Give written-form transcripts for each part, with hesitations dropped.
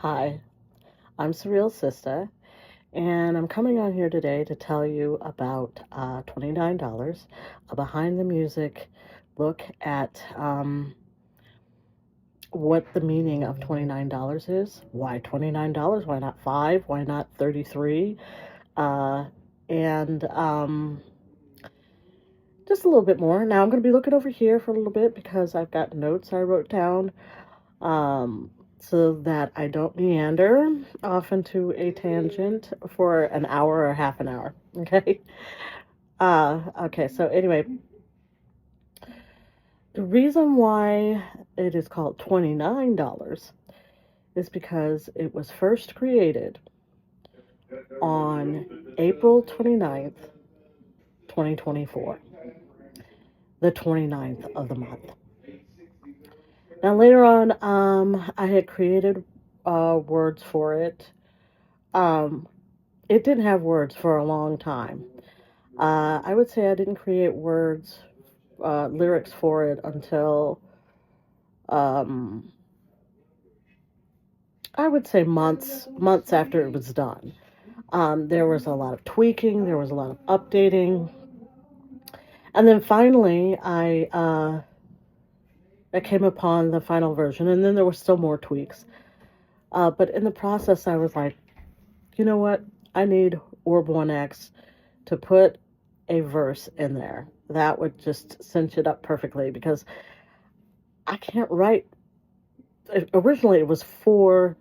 Hi, I'm Surreal Sista, and I'm coming on here today to tell you about $29, a behind the music look at what the meaning of $29 is. Why $29? Why not 5? Why not 33? Uh, and just a little bit more. Now I'm going to be looking over here for a little bit because I've got notes I wrote down. So that I don't meander off into a tangent for an hour or half an hour. Okay. Okay. So anyway, the reason why it is called $29 is because it was first created on April 29th, 2024, the 29th of the month. Now later on, I had created words for it. It didn't have words for a long time. I would say I didn't create lyrics for it until, um, I would say months after it was done. There was a lot of tweaking, there was a lot of updating, and then finally I came upon the final version, and then there were still more tweaks. But in the process, I was like, you know what? I need Orb1X to put a verse in there. That would just cinch it up perfectly because I can't write. Originally, it was 4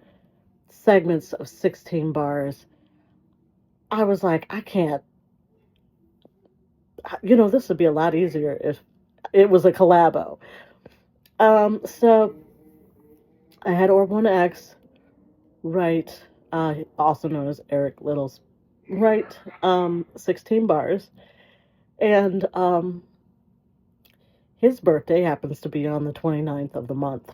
segments of 16 bars. I was like, I can't. This would be a lot easier if it was a collabo. So I had Orb1X write, also known as Eric Little's, write 16 bars, and his birthday happens to be on the 29th of the month.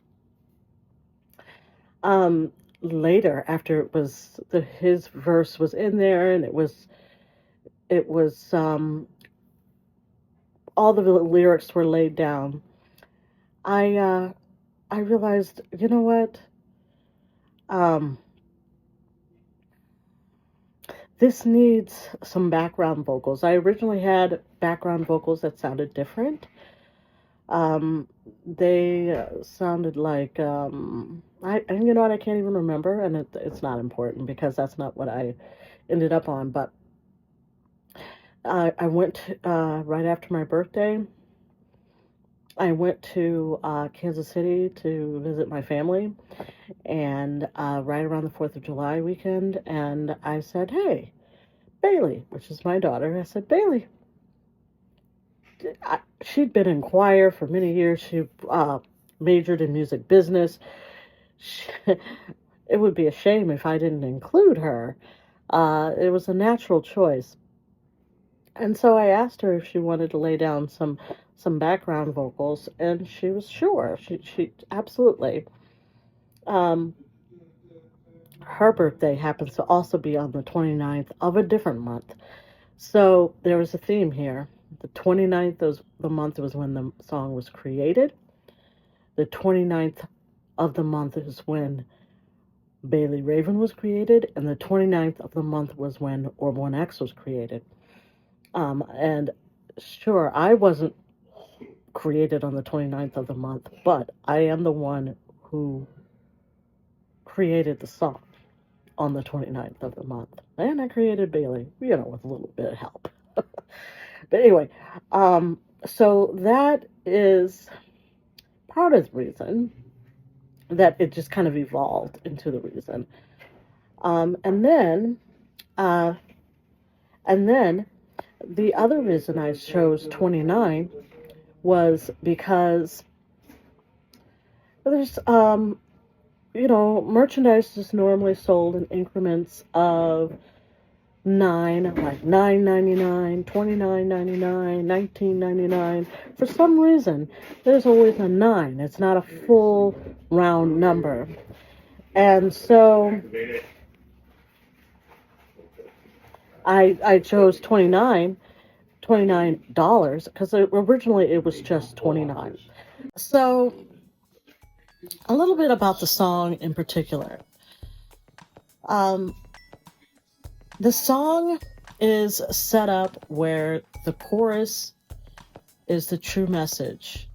Later, after his verse was in there, and it was all the lyrics were laid down, I realized, you know what? This needs some background vocals. I originally had background vocals that sounded different. They sounded like and you know what? I can't even remember, and it's not important because that's not what I ended up on. But I went right after my birthday. I went to Kansas City to visit my family, and right around the 4th of July weekend, and I said, "Hey, Bailey," which is my daughter. I said, "Bailey." She'd been in choir for many years. She majored in music business. It would be a shame if I didn't include her. It was a natural choice. And so I asked her if she wanted to lay down some background vocals, and she was sure. She absolutely. Um, Her birthday happens to also be on the 29th of a different month. So there was a theme here. The 29th of the month was when the song was created. The 29th of the month is when Bailey Raven was created, and the 29th of the month was when Orb1X was created. And sure, I wasn't created on the 29th of the month, but I am the one who created the song on the 29th of the month. And I created Bailey, with a little bit of help. But anyway, so that is part of the reason that it just kind of evolved into the reason. And then the other reason I chose 29 was because there's, merchandise is normally sold in increments of 9, like $9.99, $29.99, $19.99. For some reason, there's always a 9. It's not a full round number. And so I chose $29 because originally it was just 29. So a little bit about the song in particular. The song is set up where the chorus is the true message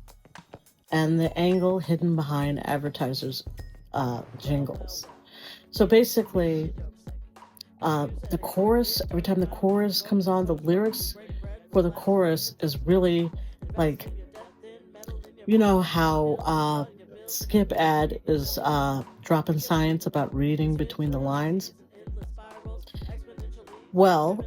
and the angle hidden behind advertisers' jingles. So basically, the chorus, every time the chorus comes on, the lyrics for the chorus is really like, you know how Skip ad is dropping science about reading between the lines? Well,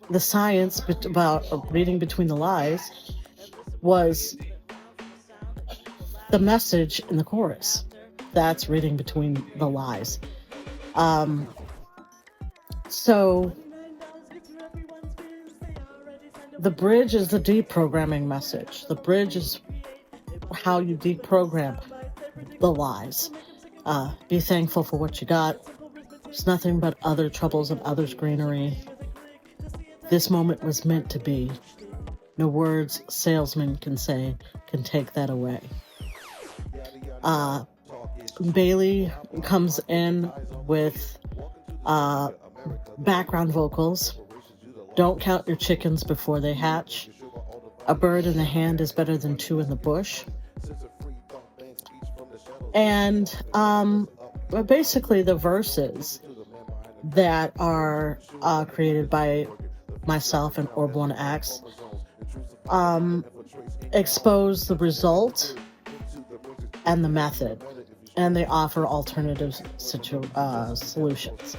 the science about reading between the lies was the message in the chorus. That's reading between the lies. So the bridge is the deprogramming message. The bridge is how you deprogram the lies. Be thankful for what you got. It's nothing but other troubles and others' greenery. This moment was meant to be. No words salesmen can say can take that away. Bailey comes in with background vocals. Don't count your chickens before they hatch. A bird in the hand is better than two in the bush. And basically the verses that are created by myself and Orb1 Acts expose the result and the method, and they offer alternative solutions.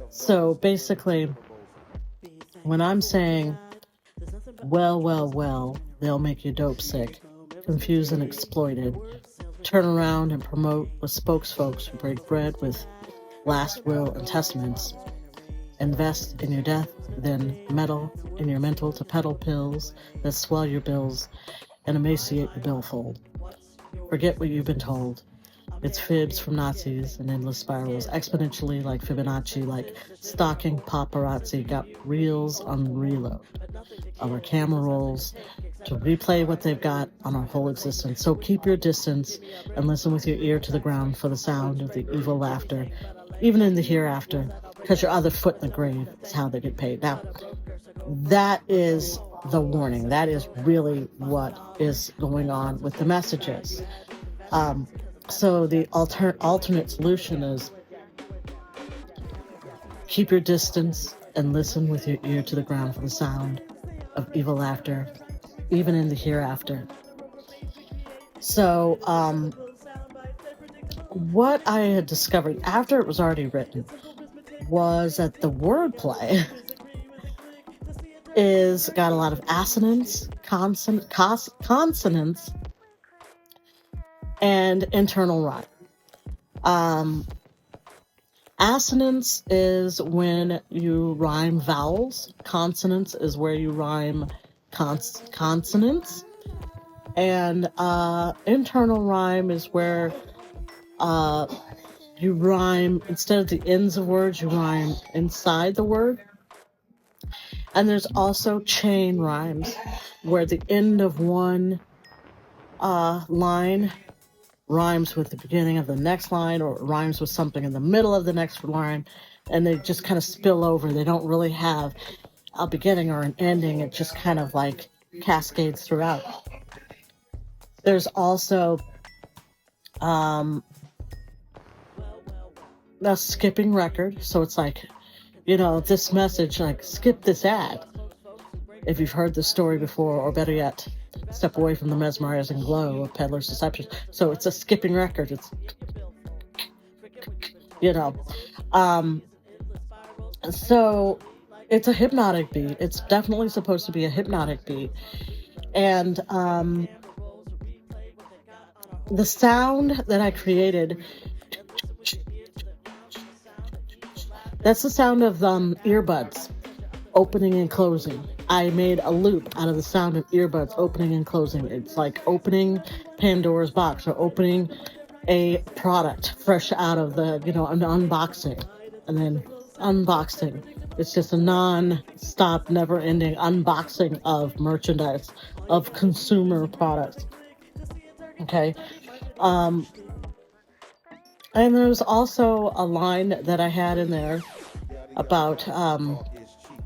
So basically, when I'm saying, well, they'll make you dope sick, confused and exploited, turn around and promote with spokesfolks who break bread with last will and testaments, invest in your death, then meddle in your mental to peddle pills that swell your bills and emaciate your billfold. Forget what you've been told. It's fibs from Nazis and endless spirals, exponentially like Fibonacci, like stalking paparazzi, got reels on reload of our camera rolls to replay what they've got on our whole existence. So keep your distance and listen with your ear to the ground for the sound of the evil laughter, even in the hereafter, because your other foot in the grave is how they get paid. Now, that is the warning. That is really what is going on with the messages. So the alternate solution is keep your distance and listen with your ear to the ground for the sound of evil laughter, even in the hereafter. So what I had discovered after it was already written was that the wordplay is got a lot of assonance, consonants, and internal rhyme. Assonance is when you rhyme vowels. Consonants is where you rhyme consonants. And internal rhyme is where you rhyme, instead of the ends of words, you rhyme inside the word. And there's also chain rhymes, where the end of one line rhymes with the beginning of the next line, or rhymes with something in the middle of the next line, and they just kind of spill over. They don't really have a beginning or an ending. It just kind of like cascades throughout. There's also a skipping record. So it's like, you know, this message, like, skip this ad if you've heard the story before, or better yet, step away from the mesmerizing glow of peddler's deception. So it's a skipping record. It's, you know, so it's a hypnotic beat. It's definitely supposed to be a hypnotic beat. And the sound that I created, that's the sound of earbuds opening and closing. I made a loop out of the sound of earbuds opening and closing. It's like opening Pandora's box, or opening a product fresh out of the, you know, an unboxing, and then unboxing. It's just a non-stop, never-ending unboxing of merchandise, of consumer products. Okay. And there's also a line that I had in there about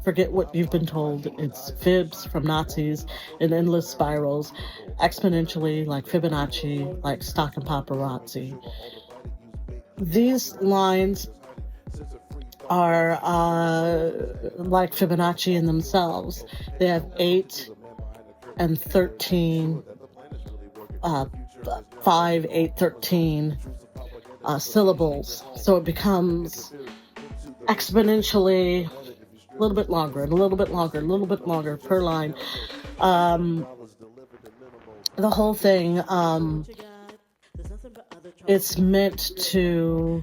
forget what you've been told. It's fibs from Nazis in endless spirals, exponentially like Fibonacci, like stock and paparazzi. These lines are like Fibonacci in themselves. They have 8 and 13, 5, 8, 13 syllables. So it becomes exponentially a little bit longer and a little bit longer, a little bit longer per line. The whole thing, it's meant to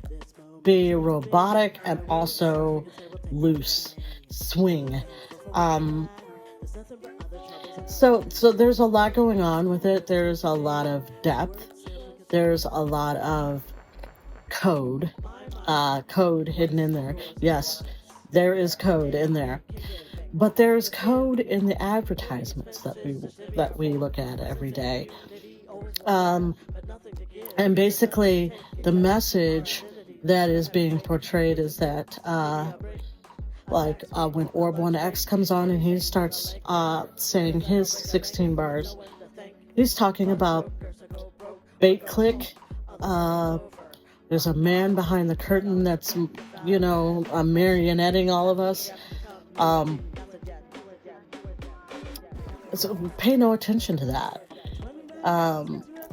be robotic and also loose, swing. So there's a lot going on with it. There's a lot of depth. There's a lot of code hidden in there. Yes, there is code in there. But there's code in the advertisements that we look at every day. And basically the message that is being portrayed is that when Orb 1X comes on and he starts saying his 16 bars, he's talking about bait click. There's a man behind the curtain that's, marionetting all of us. So pay no attention to that.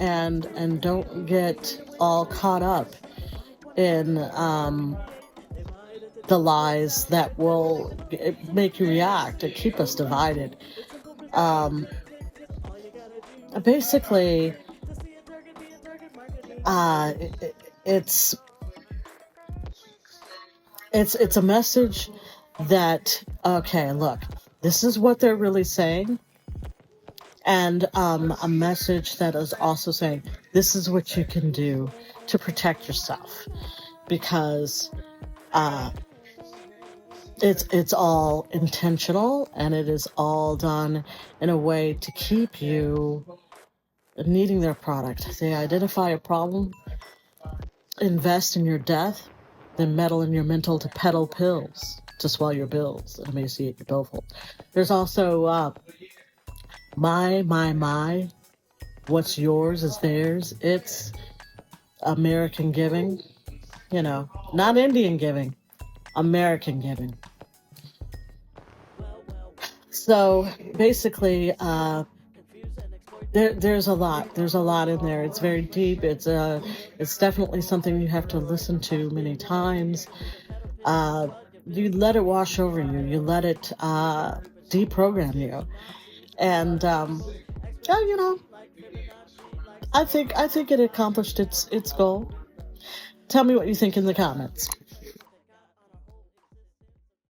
And don't get all caught up in the lies that will make you react and keep us divided. Basically, it's a message that, okay, look, this is what they're really saying. And a message that is also saying, this is what you can do to protect yourself. Because it's all intentional, and it is all done in a way to keep you needing their product. They identify a problem, invest in your death, then meddle in your mental to peddle pills to swallow your bills and emaciate your billfold. There's also my, what's yours is theirs. It's American giving, not Indian giving, American giving. So basically, there's a lot in there. It's very deep. It's definitely something you have to listen to many times. You let it wash over you. You let it deprogram you. And I think it accomplished its goal. Tell me what you think in the comments.